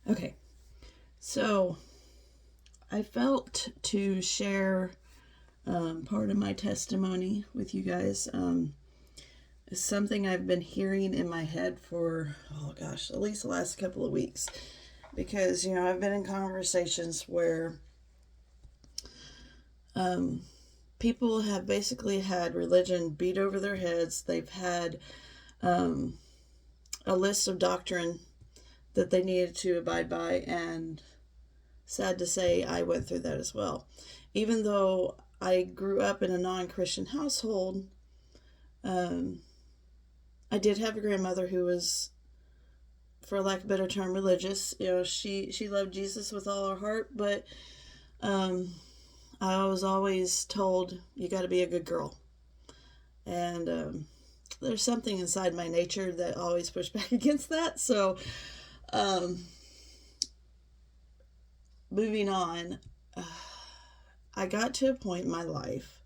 Okay, so I felt to share part of my testimony with you guys. It's something I've been hearing in my head for, oh gosh, at least the last couple of weeks. Because, I've been in conversations where um, people have basically had religion beat over their heads. They've had um, a list of doctrine that they needed to abide by, and sad to say, I went through that as well. Even though I grew up in a non Christian household, um, I did have a grandmother who was, for lack of a better term, religious. She loved Jesus with all her heart, but um, I was always told, you got to be a good girl. And there's something inside my nature that always pushed back against that. So, um, moving on, I got to a point in my life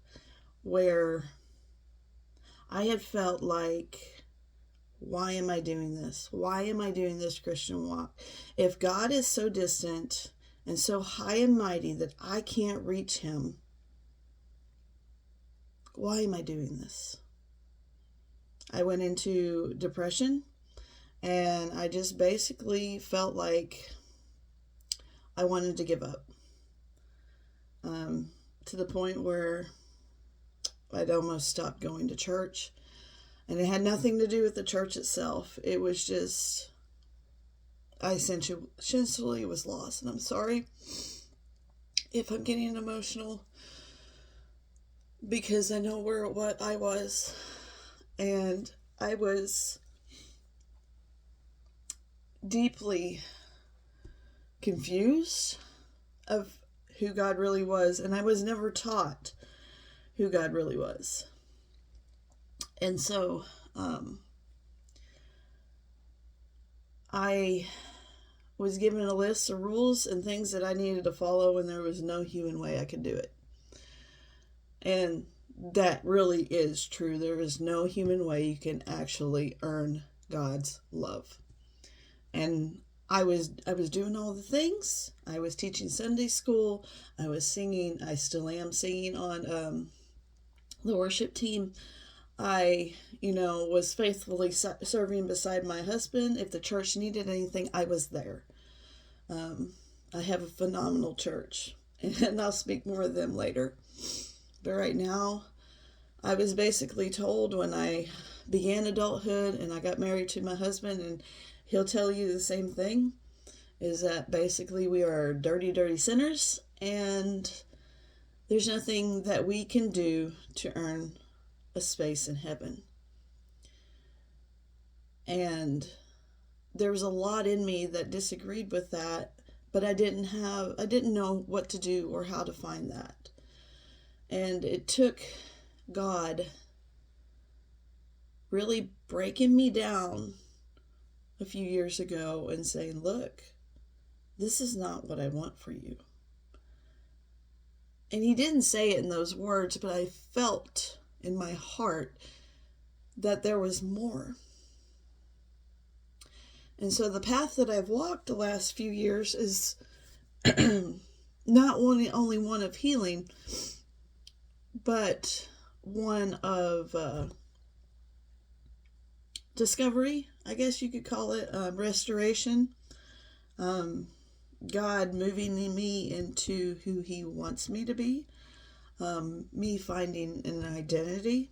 where I had felt like, why am I doing this? Why am I doing this Christian walk? If God is so distant and so high and mighty that I can't reach him, why am I doing this? I went into depression, and I just basically felt like I wanted to give up, to the point where I'd almost stopped going to church. And it had nothing to do with the church itself. It was just, I essentially was lost. And I'm sorry if I'm getting emotional, because I know what I was. And I was deeply confused of who God really was. And I was never taught who God really was. And so I was given a list of rules and things that I needed to follow, and there was no human way I could do it. And that really is true. There is no human way you can actually earn God's love. And I was doing all the things. I was teaching Sunday school. I was singing. I still am singing on the worship team. I, was faithfully serving beside my husband. If the church needed anything, I was there. I have a phenomenal church, and I'll speak more of them later. But right now, I was basically told when I began adulthood and I got married to my husband, and he'll tell you the same thing, is that basically we are dirty, dirty sinners, and there's nothing that we can do to earn a space in heaven. And there was a lot in me that disagreed with that, but I didn't know what to do or how to find that. And it took God really breaking me down a few years ago and saying, look, this is not what I want for you. And he didn't say it in those words, but I felt in my heart that there was more. And so the path that I've walked the last few years is not only one of healing, but one of discovery, I guess you could call it, restoration. God moving me into who he wants me to be. Me finding an identity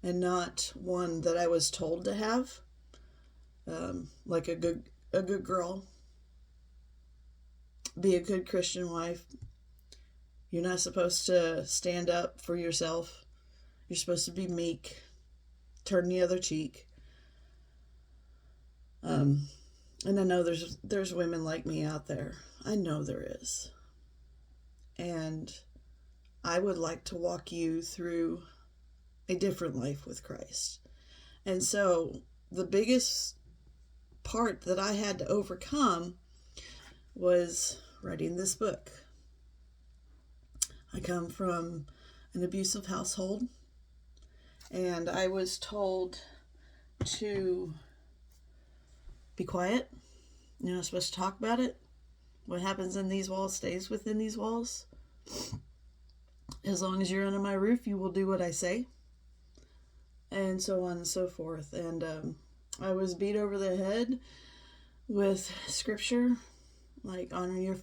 and not one that I was told to have. Like a good girl, be a good Christian wife. You're not supposed to stand up for yourself. You're supposed to be meek, turn the other cheek. And I know there's women like me out there. I know there is. And I would like to walk you through a different life with Christ. And so the biggest part that I had to overcome was writing this book. I come from an abusive household, and I was told to be quiet You're not supposed to talk about it. What happens in these walls stays within these walls. As long as you're under my roof, you will do what I say. And so on and so forth. And I was beat over the head with scripture, like honor your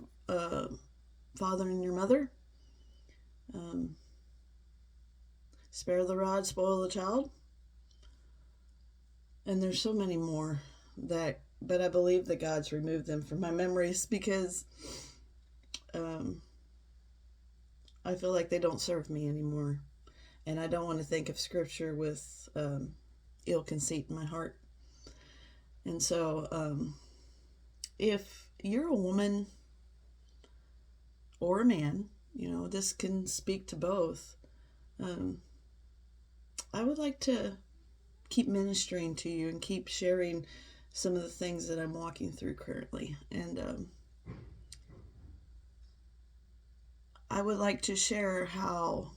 father and your mother. Spare the rod, spoil the child. And there's so many more that, but I believe that God's removed them from my memories because I feel like they don't serve me anymore. And I don't want to think of scripture with ill conceit in my heart. And so if you're a woman or a man, you know, this can speak to both. I would like to keep ministering to you and keep sharing some of the things that I'm walking through currently. And I would like to share how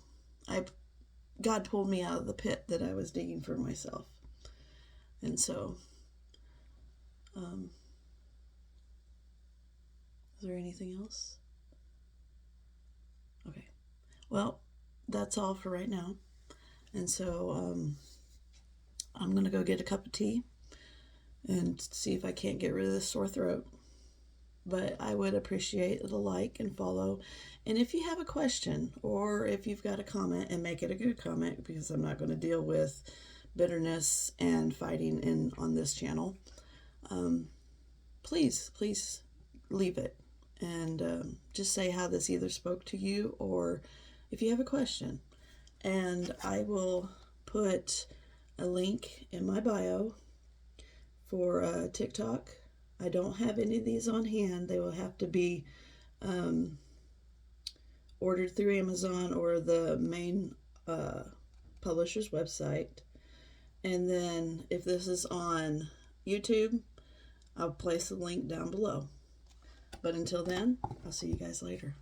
God pulled me out of the pit that I was digging for myself. And so, is there anything else? Okay. Well, that's all for right now. And so, I'm going to go get a cup of tea and see if I can't get rid of this sore throat. But I would appreciate a like and follow. And if you have a question or if you've got a comment, and make it a good comment, because I'm not going to deal with bitterness and fighting on this channel, please leave it. And just say how this either spoke to you or if you have a question. And I will put a link in my bio for TikTok. I don't have any of these on hand. They will have to be ordered through Amazon or the main publisher's website. And then if this is on YouTube, I'll place the link down below. But until then, I'll see you guys later.